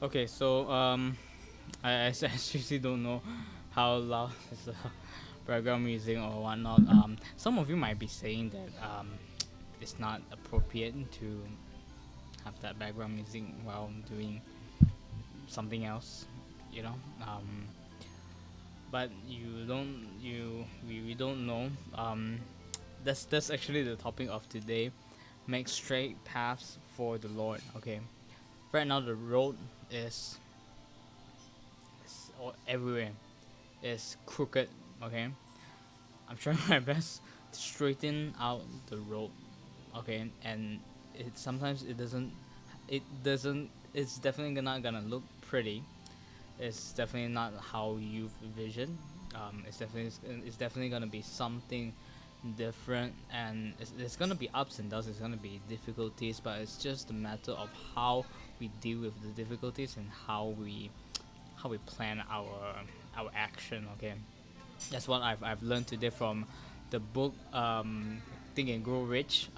Okay, so I seriously don't know how loud is the background music or whatnot. Some of you might be saying that it's not appropriate to have that background music while doing something else, you know. But we don't know. That's actually the topic of today. Make straight paths for the Lord. Okay, right now the road is everywhere. Is crooked. Okay, I'm trying my best to straighten out the road. Okay, and it sometimes it doesn't. It's definitely not gonna look pretty. It's definitely not how you envision. It's definitely gonna be something different, and it's gonna be ups and downs. It's gonna be difficulties, but it's just a matter of how we deal with the difficulties and how we plan our action. Okay, that's what I've learned today from the book Think and Grow Rich.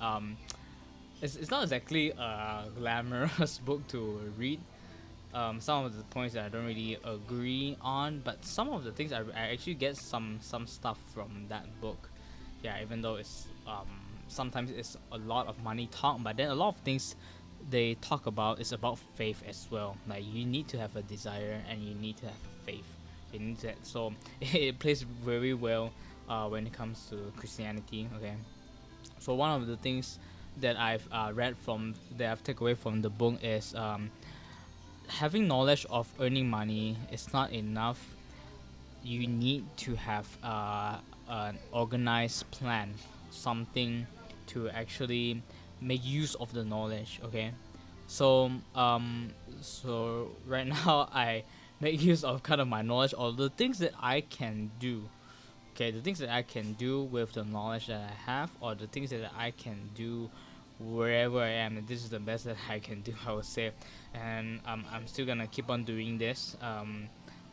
It's not exactly a glamorous book to read. Some of the points that I don't really agree on, but some of the things I actually get some stuff from that book. Yeah, even though it's sometimes it's a lot of money talk, but then a lot of things they talk about is about faith as well. Like you need to have a desire and you need to have a faith. You need that. So it plays very well when it comes to Christianity. Okay, so one of the things that I've read from that I've taken away from the book is having knowledge of earning money is not enough. You need to have an organized plan, something to actually make use of the knowledge. Okay, so so right now I make use of kind of my knowledge or the things that I can do. Okay, the things that I can do with the knowledge that I have, or the things that I can do wherever I am. And this is the best that I can do, I would say. And I'm still gonna keep on doing this.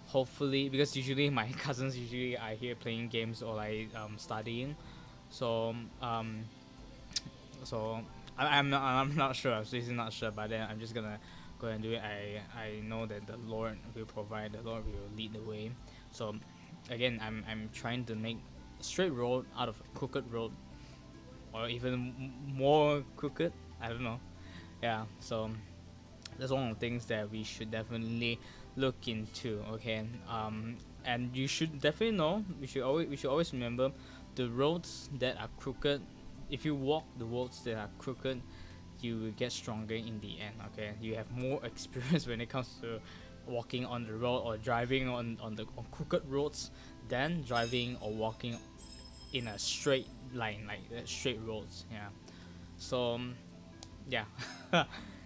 Hopefully, because usually my cousins usually are here playing games or like studying. So so I'm not sure. I'm seriously not sure. But then I'm just gonna go and do it. I know that the Lord will provide. The Lord will lead the way. So again, I'm trying to make a straight road out of a crooked road, or even more crooked. I don't know. Yeah. So that's one of the things that we should definitely look into. Okay. And you should definitely know. We should always remember the roads that are crooked. If you walk the roads that are crooked, you will get stronger in the end. Okay, you have more experience when it comes to walking on the road or driving on crooked roads than driving or walking in a straight line, like straight roads. Yeah. So yeah.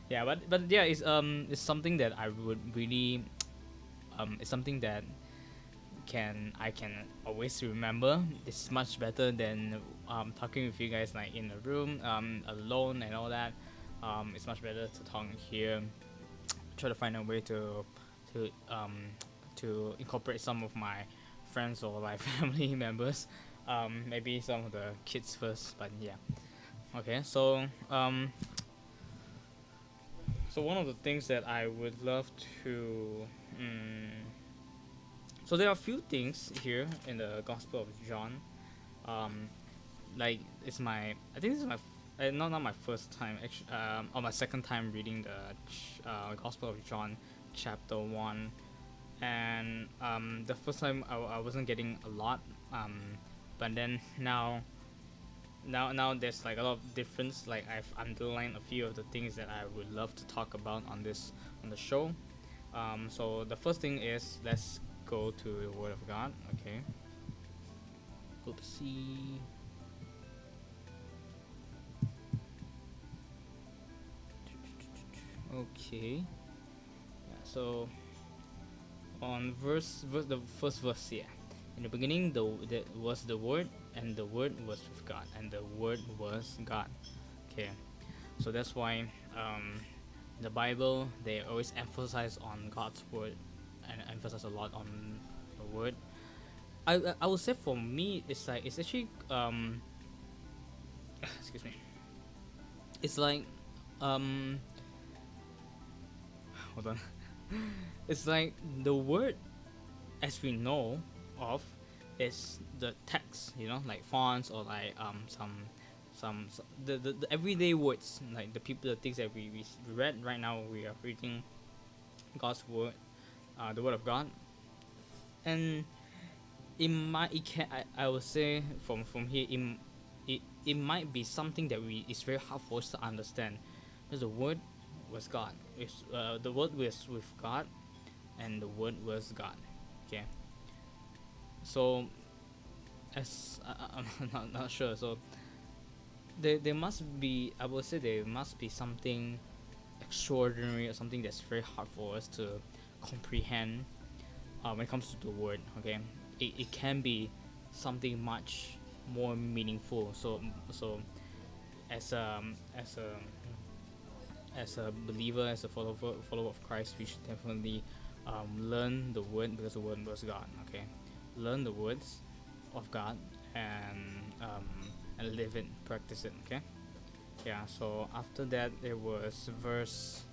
Yeah, but yeah, it's something that I would really it's something that I can always remember. It's much better than talking with you guys like in a room alone and all that. It's much better to talk here. Try to find a way to um to incorporate some of my friends or my family members. Maybe some of the kids first, but yeah. Okay, so one of the things that I would love to mm, so there are a few things here in the Gospel of John. Um, like it's my I think this is my not my first time actually or my second time reading the Gospel of John chapter 1. And the first time I wasn't getting a lot, but then now there's like a lot of difference. Like I've underlined a few of the things that I would love to talk about on the show. So the first thing is, let's go to the Word of God. Okay. Oopsie. Okay. Yeah, so on the first verse, yeah. In the beginning, the was the Word, and the Word was with God, and the Word was God. Okay. So that's why the Bible, they always emphasize on God's word and emphasize a lot on the word. I would say for me, it's actually excuse me. It's like um hold on. It's like the word as we know of is the text, like fonts or like the everyday words, like the things that we read right now. We are reading God's word, the word of God, and it can, I would say from here, it might be something that it's very hard for us to understand, because the word was God. The word was with God, and the word was God. Okay, so as I'm not sure. So there must be, I would say there must be something extraordinary or something that's very hard for us to comprehend when it comes to the word. Okay, it can be something much more meaningful. So as a believer, as a follower of Christ, we should definitely learn the word, because the word was God. Okay, learn the words of God, and live it, practice it. Okay, yeah. So after that, there was verse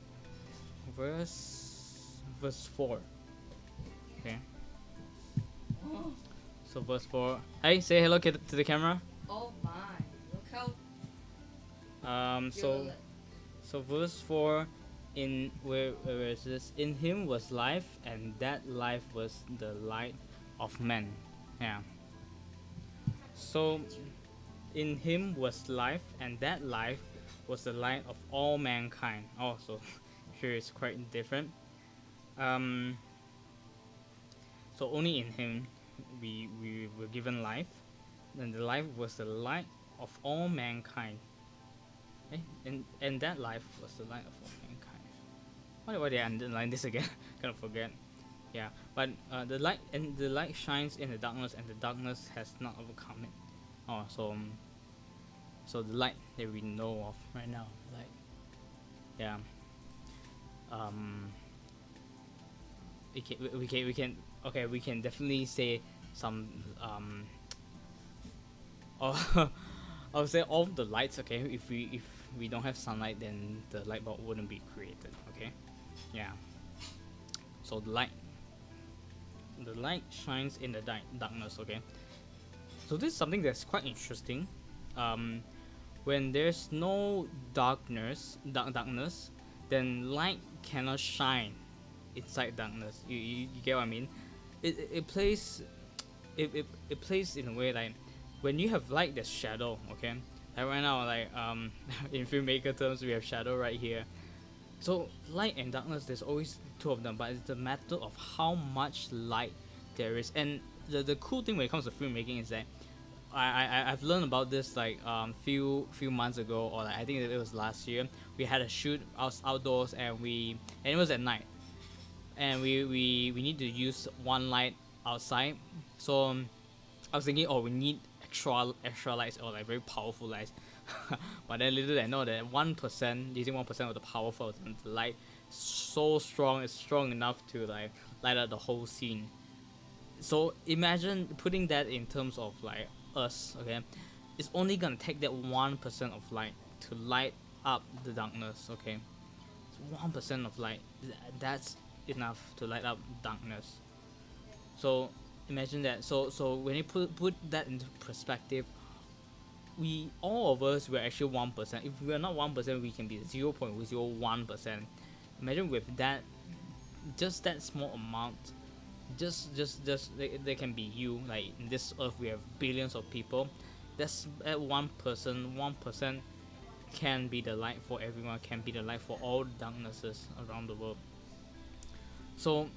4. Okay, so verse 4. Hey, say hello to the camera. Oh my! Look how So verse 4, in where is this? In him was life, and that life was the light of men. Yeah. So in him was life, and that life was the light of all mankind. Oh, so here is quite different. Um, so only in him we were given life, and the life was the light of all mankind. Eh? And that life was the light of all mankind. Why did I underline this again? Kind of forget. Yeah, but the light shines in the darkness, and the darkness has not overcome it. Oh, so the light that we know of right now, like, yeah, um, we can okay, we can definitely say some oh, I would say all the lights. Okay, if we don't have sunlight, then the light bulb wouldn't be created. Okay, yeah. So the light shines in the darkness. Okay, so this is something that's quite interesting. Um, when there's no darkness, then light cannot shine inside darkness. You get what I mean? It plays it plays in a way like when you have light, there's shadow. Okay, like right now, like in filmmaker terms, we have shadow right here. So light and darkness, there's always two of them, but it's a matter of how much light there is. And the cool thing when it comes to filmmaking is that I've learned about this like few months ago, or like, I think it was last year. We had a shoot outdoors, and it was at night, and we need to use one light outside. So I was thinking, oh, we need extra lights, or like very powerful lights. But then little did I know that 1%, using 1% of the power for the light, so strong, it's strong enough to like light up the whole scene. So imagine putting that in terms of like us. Okay, it's only gonna take that 1% of light to light up the darkness. Okay, 1% of light, that's enough to light up darkness. So imagine that. So when you put that into perspective, we all of us were actually 1%. If we are not 1%, we can be 0.01%. Imagine with that, just that small amount, just they can be you. Like in this earth, we have billions of people. That's at 1%. Can be the light for everyone. Can be the light for all darknesses around the world. So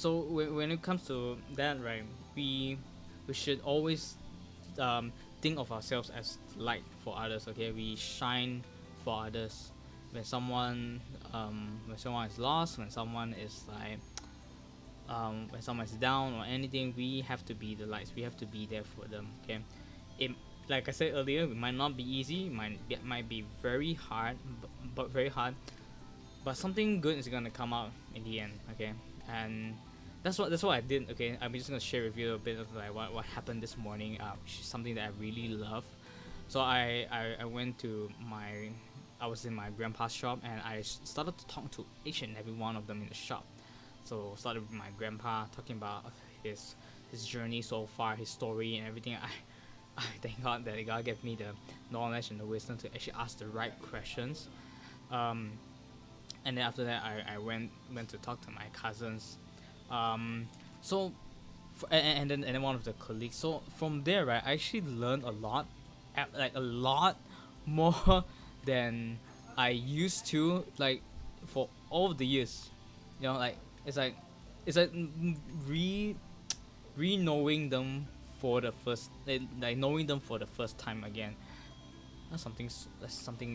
when it comes to that, right, we should always think of ourselves as light for others. Okay, we shine for others. When someone is lost, when someone is like when someone is down or anything, we have to be the lights. We have to be there for them. Okay, it, like I said earlier, it might not be easy. It might be very hard, but very hard. But something good is gonna come out in the end. Okay, and that's what I did. Okay, I'm just gonna share with you a bit of like what happened this morning. Which is something that I really love. So I went to I was in my grandpa's shop, and I started to talk to each and every one of them in the shop. So started with my grandpa talking about his journey so far, his story and everything. I thank God that God gave me the knowledge and the wisdom to actually ask the right questions. Um, and then after that, I went to talk to my cousins. Um, so and then one of the colleagues. So from there, right, I actually learned a lot, like a lot more than I used to, like for all of the years. Like it's like it's like re knowing them for the first, like knowing them for the first time again. That's something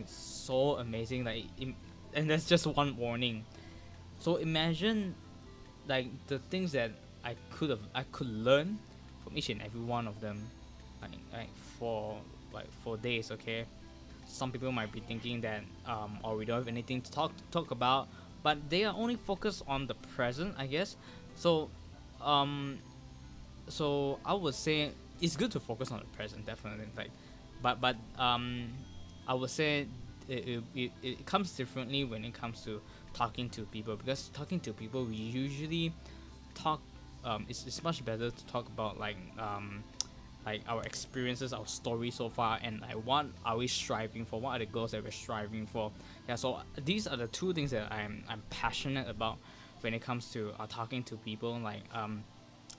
so amazing. And that's just one warning. So imagine like the things that I could learn from each and every one of them, like for for days. Okay, some people might be thinking that or we don't have anything to talk about, but they are only focused on the present, I guess. So um so I would say it's good to focus on the present, definitely. But I would say it comes differently when it comes to talking to people, because talking to people we usually talk. It's much better to talk about like our experiences, our story so far, and like what are we striving for, what are the goals that we're striving for. Yeah, so these are the two things that I'm passionate about when it comes to talking to people.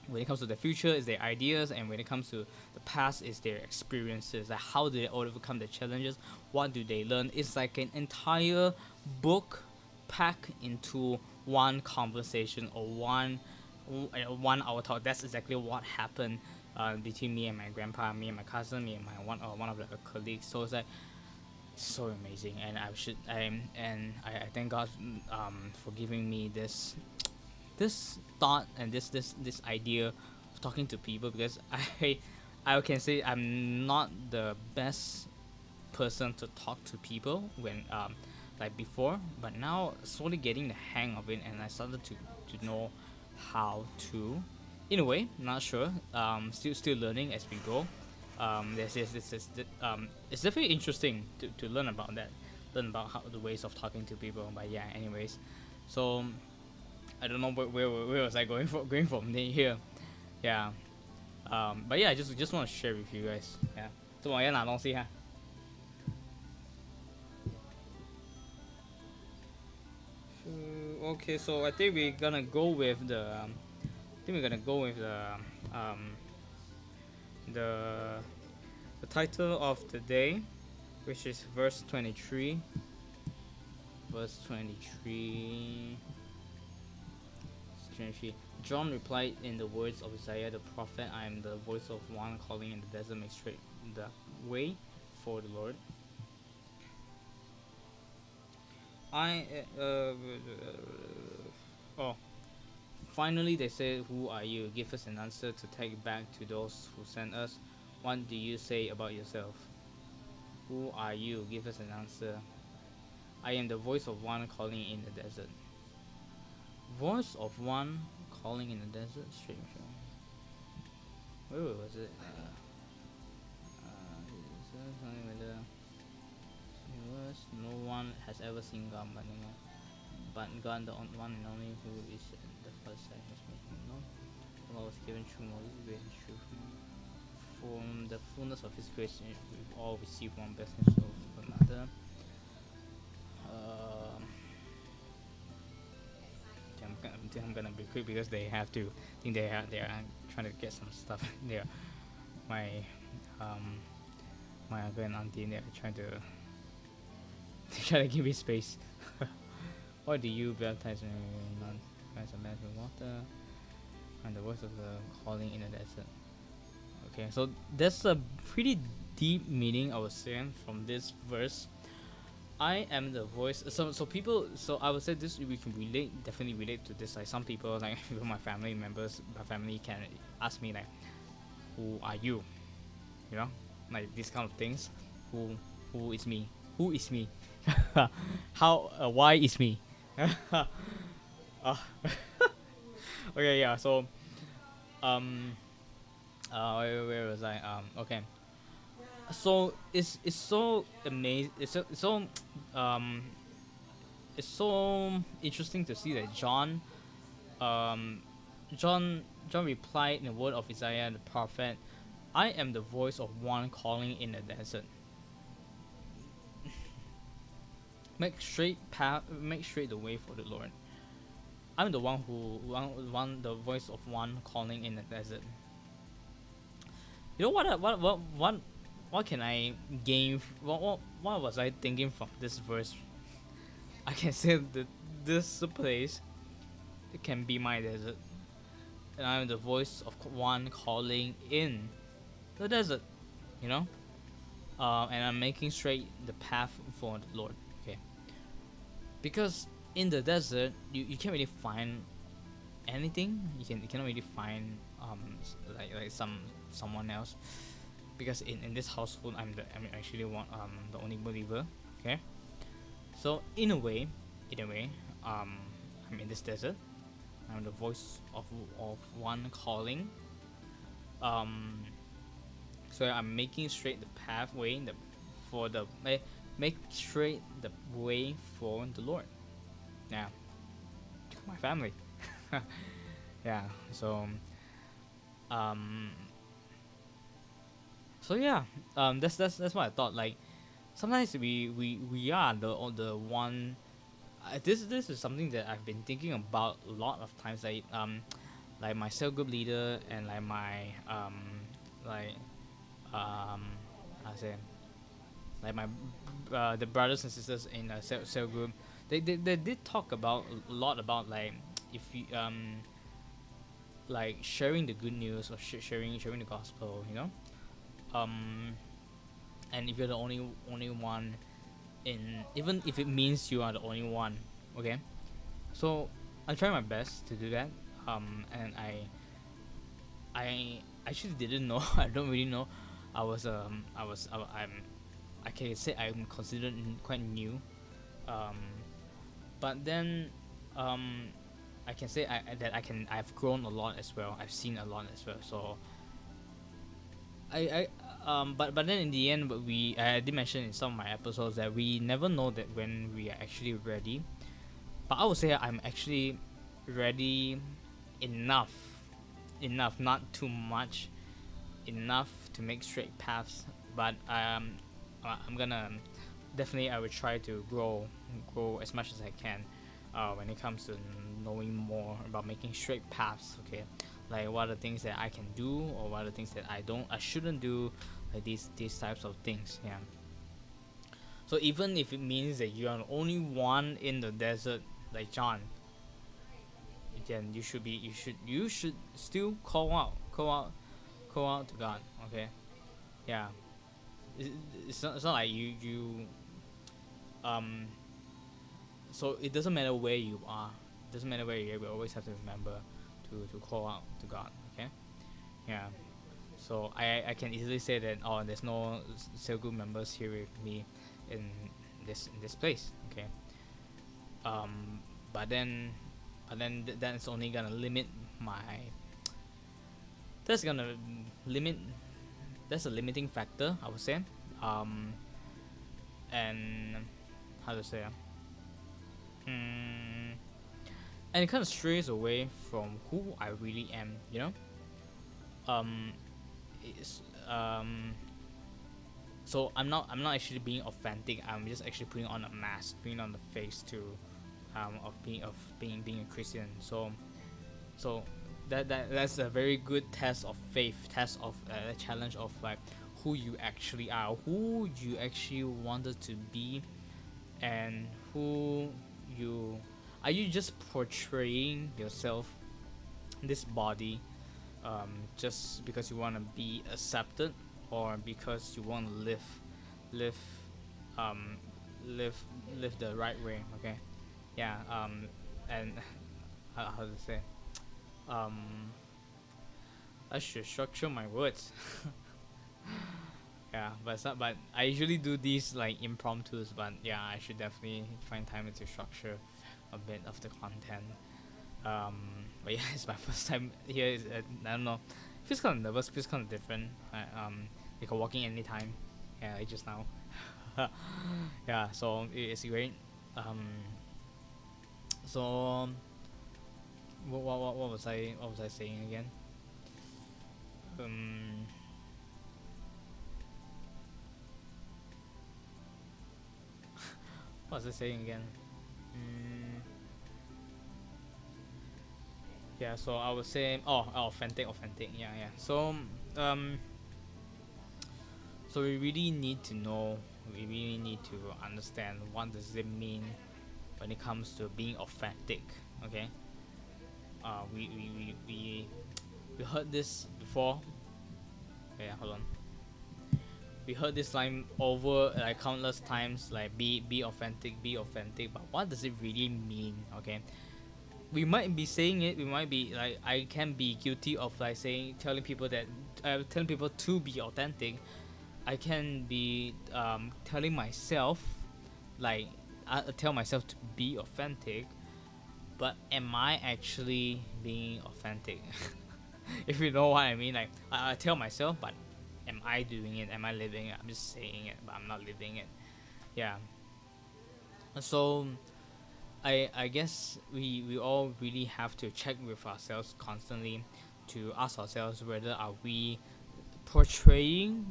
When it comes to the future, is their ideas, and when it comes to the past, is their experiences. Like how do they overcome the challenges, what do they learn. It's like an entire book packed into one conversation, or one hour talk. That's exactly what happened between me and my grandpa, me and my cousin, me and my one of the colleagues. So it's like so amazing, and I thank God for giving me this thought and this idea of talking to people, because I can say I'm not the best person to talk to people when like before, but now slowly getting the hang of it, and I started to know how to, in a way, not sure, still learning as we go. It's definitely interesting to learn about that, learn about how the ways of talking to people. But yeah, anyways, so I don't know where was I going from here. Yeah. But yeah, I just want to share with you guys. Yeah. 这我要拿东西哈。Okay, so I think we're gonna go with um the the title of the day, which is verse 23. Verse 23. 23. John replied in the words of Isaiah the prophet, I am the voice of one calling in the desert, make straight the way for the Lord. Oh, finally they said, who are you? Give us an answer to take back to those who sent us. What do you say about yourself? Who are you? Give us an answer. I am the voice of one calling in the desert. Voice of one calling in the desert. Straight. Where was it? No one has ever seen God, but God, the one and only, who is the first side, has made him known. The law was given through Moses, grace and truth. From the fullness of His grace, we've all received one blessing of another. I'm gonna be quick because they have to. I think they are trying to get some stuff. There, my my uncle and auntie, they're trying to give me space. Why do you baptize me? Baptize a man with water, and the voice of the calling in the desert. Okay, so that's a pretty deep meaning, I would say, from this verse. I am the voice. So people. So I would say this. We can definitely relate to this. Like some people, like even my family members, my family can ask me like, "Who are you?" You know, like these kind of things. Who is me? Who is me? How? Why is me? Okay, yeah. So, where was I? Okay. So it's so amazing. Um it's so interesting to see that um John replied in the word of Isaiah the prophet, "I am the voice of one calling in the desert. Make straight the way for the Lord." I'm the the voice of one calling in the desert. You know what can I gain? What was I thinking from this verse? I can say that this place can be my desert, and I'm the voice of one calling in the desert. You know, and I'm making straight the path for the Lord. Okay, because in the desert you can't really find anything. You cannot really find like someone else, because in this household I'm actually one the only believer. Okay, so in a way, um, I'm in this desert. I'm the voice of one calling. Um, so I'm making straight the pathway for the make straight the way for the Lord. Yeah, to my family. Yeah. Um, so yeah, that's what I thought. Like sometimes we are the one. This is something that I've been thinking about a lot of times. Like my cell group leader and like my like um I say like my the brothers and sisters in a cell group. They did talk about a lot about like if you like sharing the good news or sharing the gospel. You know. Um, and if you're the only one in, even if it means you are the only one, okay, so I try my best to do that. And I actually didn't know. I don't really know. I can say I'm considered quite new. um but then um I can say that I've grown a lot as well. I've seen a lot as well. So but then in the end, but I did mention in some of my episodes that we never know that when we are actually ready. But I would say I'm actually ready enough, not too much, enough to make straight paths. But I'm gonna definitely, I will try to grow as much as I can when it comes to knowing more about making straight paths. Okay, like what are the things that I can do, or what are the things that I shouldn't do, like these types of things. Yeah. So even if it means that you are the only one in the desert, like John, then you should still call out to God. Okay. Yeah. It, it's not like you um. So it doesn't matter where you are. It doesn't matter where you are. We always have to remember to call out to God. Okay. Yeah. So I can easily say that, oh, there's no cell group members here with me in this place. Okay. Um, but then that's only gonna limit my that's gonna limit that's a limiting factor, I would say. Um, and how to say mm, and it kind of strays away from who I really am. You know. Um, it's, so I'm not actually being authentic. I'm just actually putting on a mask, putting on the face to of being a Christian. So that's a very good test of faith, test of a challenge of like who you actually are, who you actually wanted to be, and who you are. You just portraying yourself in this body just because you want to be accepted, or because you want to live um, live live the right way. Okay. Yeah. And how to say um, I should structure my words. Yeah, but but I usually do these like impromptus. But yeah, I should definitely find time to structure a bit of the content. But yeah, it's my first time here. I don't know. Feels kind of nervous. Feels kind of different. You can walk in anytime. Yeah, like just now. Yeah, so it's great. Um, so what was I saying again? Um, what was I saying again? Mm, yeah, so I was saying, authentic. Yeah, yeah. Um, so we really need to know. We really need to understand what does it mean when it comes to being authentic. Okay. We heard this before. Yeah, hold on. We heard this line over like countless times, like be authentic, be authentic. But what does it really mean? Okay, we might be saying it. We might be like, I can be guilty of like saying, telling people that, telling people to be authentic. I can be telling myself, like, I tell myself to be authentic. But am I actually being authentic? If you know what I mean, like I tell myself, but am I doing it? Am I living it? I'm just saying it, but I'm not living it. Yeah. So I guess we all really have to check with ourselves constantly to ask ourselves whether are we portraying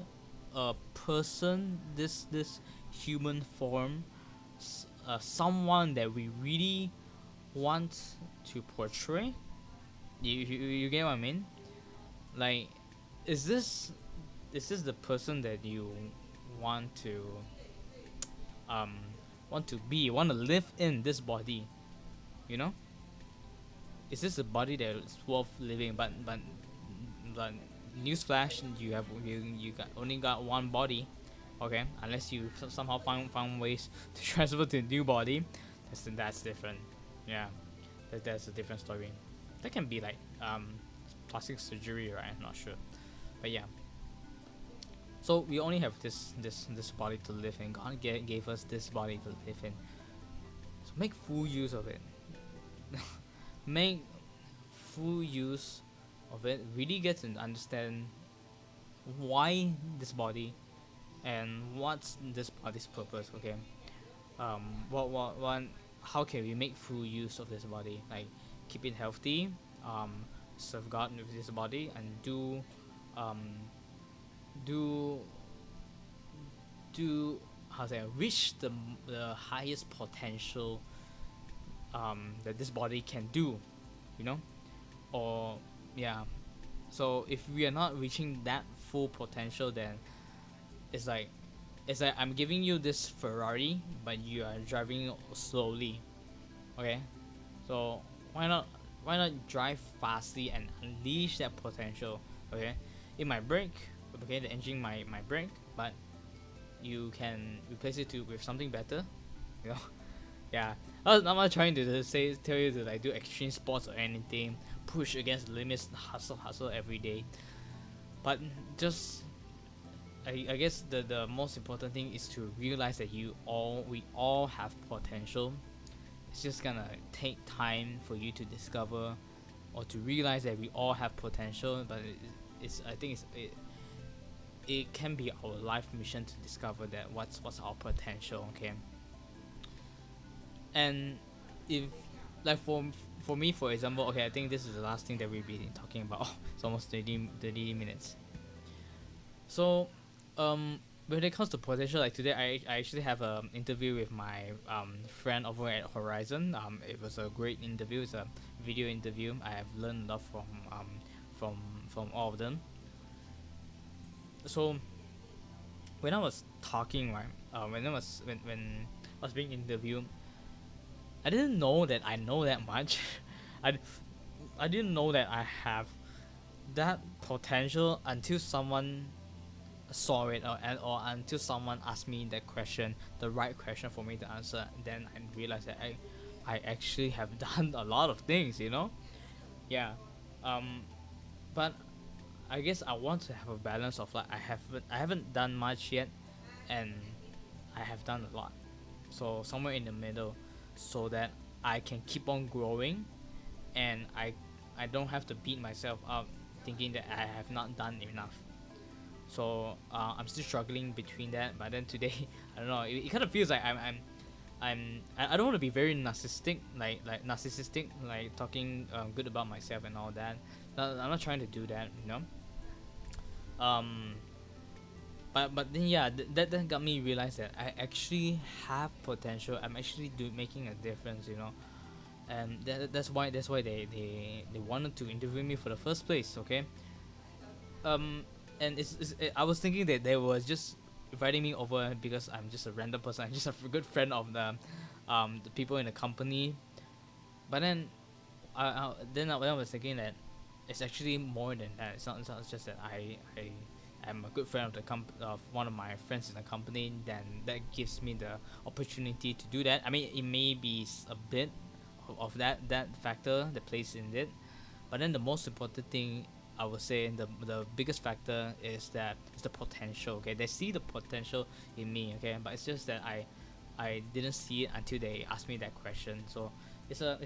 a person, this human form, someone that we really want to portray. You get what I mean? Like, is this the person that you want to um want to live in this body? You know, is this a body that is worth living? But newsflash, you got only got one body. Okay, unless you somehow found ways to transfer to a new body, that's different. Yeah, that's a different story. That can be like plastic surgery, right? I'm not sure, but yeah. So we only have this body to live in. God gave us this body to live in. So make full use of it. Make full use of it. Really get to understand why this body and what's this body's purpose. Okay. What how can we make full use of this body? Like keep it healthy. Serve God with this body and um do how to say, reach the highest potential that this body can do, you know, or yeah. So if we are not reaching that full potential, then it's like I'm giving you this Ferrari, but you are driving slowly. Okay, so why not drive fastly and unleash that potential? Okay, it might break. Okay, the engine might break, but you can replace it with something better. You know, yeah. I'm not trying to tell you to like do extreme sports or anything, push against the limits, hustle every day. But just I guess the most important thing is to realize that we all have potential. It's just gonna take time for you to discover or to realize that we all have potential. But it's I think it can be our life mission to discover that what's our potential. Okay. And if like for me, for example, okay, I think this is the last thing that we've been talking about. It's almost 30 minutes. So when it comes to potential, like today I actually have an interview with my friend over at Horizon. It was a great interview. It's a video interview. I have learned a lot from from all of them. So when I was talking, right, when I was being interviewed, I didn't know that I know that much. I, I didn't know that I have that potential until someone saw it, or until someone asked me that question, the right question for me to answer. Then I realized that I actually have done a lot of things, you know. Yeah, um, but I guess I want to have a balance of like I haven't done much yet, and I have done a lot. So somewhere in the middle, so that I can keep on growing, and I don't have to beat myself up thinking that I have not done enough. So I'm still struggling between that. But then today, I don't know. It kind of feels like I don't want to be very narcissistic, like narcissistic, like talking good about myself and all that. I'm not trying to do that, you know. Um, but then yeah, that got me realize that I actually have potential. I'm actually making a difference, you know. And that's why they wanted to interview me for the first place. Okay. um and I was thinking that they was just inviting me over because I'm just a random person. I'm just a good friend of the people in the company. But then I was thinking that it's actually more than that. It's not just that I am a good friend of of one of my friends in the company. Then that gives me the opportunity to do that. I mean, it may be a bit of that factor that plays in it. But then the most important thing, I would say, the biggest factor is the potential. Okay, they see the potential in me. Okay, but it's just that I didn't see it until they asked me that question. So it's a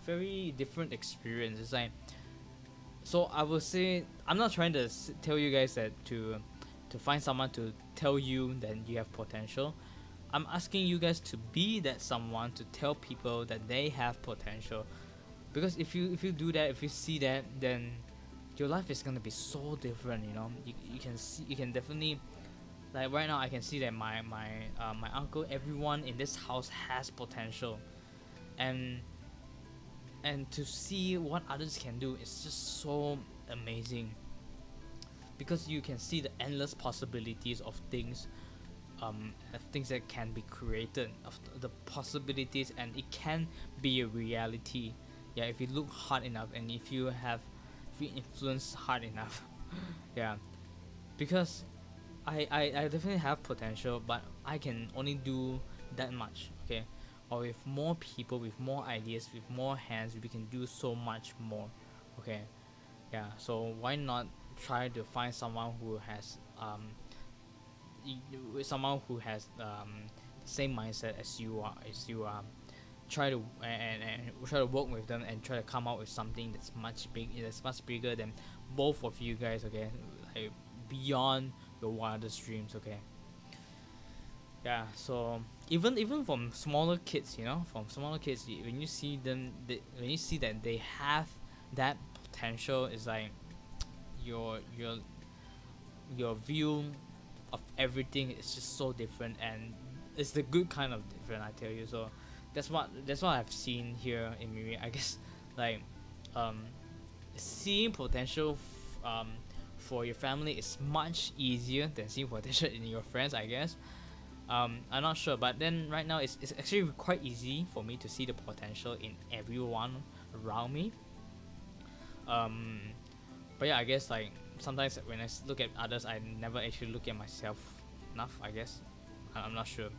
very different experience. It's like, so I would say I'm not trying to tell you guys that to find someone to tell you that you have potential. I'm asking you guys to be that someone to tell people that they have potential. Because if you do that, if you see that, then your life is gonna be so different. You know, you can see, you can definitely, like right now I can see that my uncle, everyone in this house has potential. and and to see what others can do is just so amazing, because you can see the endless possibilities of things that can be created, of the possibilities, and it can be a reality. Yeah, if you look hard enough, and if you influence hard enough. Yeah, because I definitely have potential, but I can only do that much. Okay, or with more people, with more ideas, with more hands, we can do so much more. Okay, yeah, so why not try to find someone who has with someone who has the same mindset as you are. Try to and try to work with them and try to come out with something that's much bigger than both of you guys. Okay, like beyond your wildest dreams. Okay, yeah. So even from smaller kids, you know, from smaller kids, when you see them, when you see that they have that potential, it's like your your your view of everything is just so different, and it's the good kind of different, I tell you. So that's what I've seen here in Miri, I guess. Like, um seeing potential for your family is much easier than seeing potential in your friends, I guess. I'm not sure, but then right now it's actually quite easy for me to see the potential in everyone around me. um but yeah, I guess like sometimes when I look at others, I never actually look at myself enough, I guess. I'm not sure,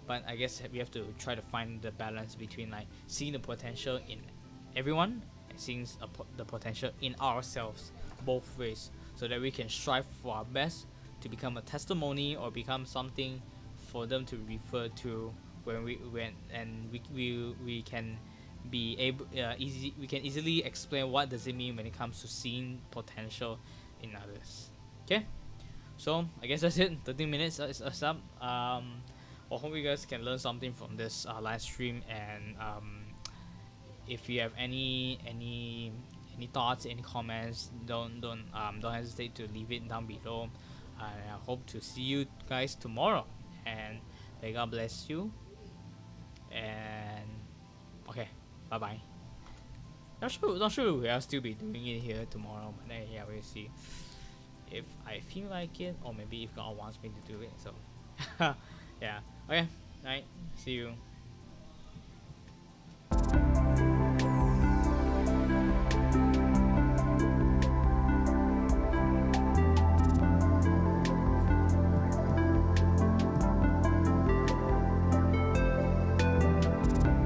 but I guess we have to try to find the balance between like seeing the potential in everyone and seeing the potential in ourselves, both ways, so that we can strive for our best to become a testimony or become something for them to refer to when and we can be able easy we can easily explain what does it mean when it comes to seeing potential in others. Okay, so I guess that's it. 13 minutes is up. I hope you guys can learn something from this live stream, and if you have any thoughts, any comments, don't hesitate to leave it down below. I hope to see you guys tomorrow, and may God bless you. And okay, bye bye. Not sure we'll still be doing it here tomorrow, but yeah, we'll see if I feel like it, or maybe if God wants me to do it. So yeah, okay, alright, see you.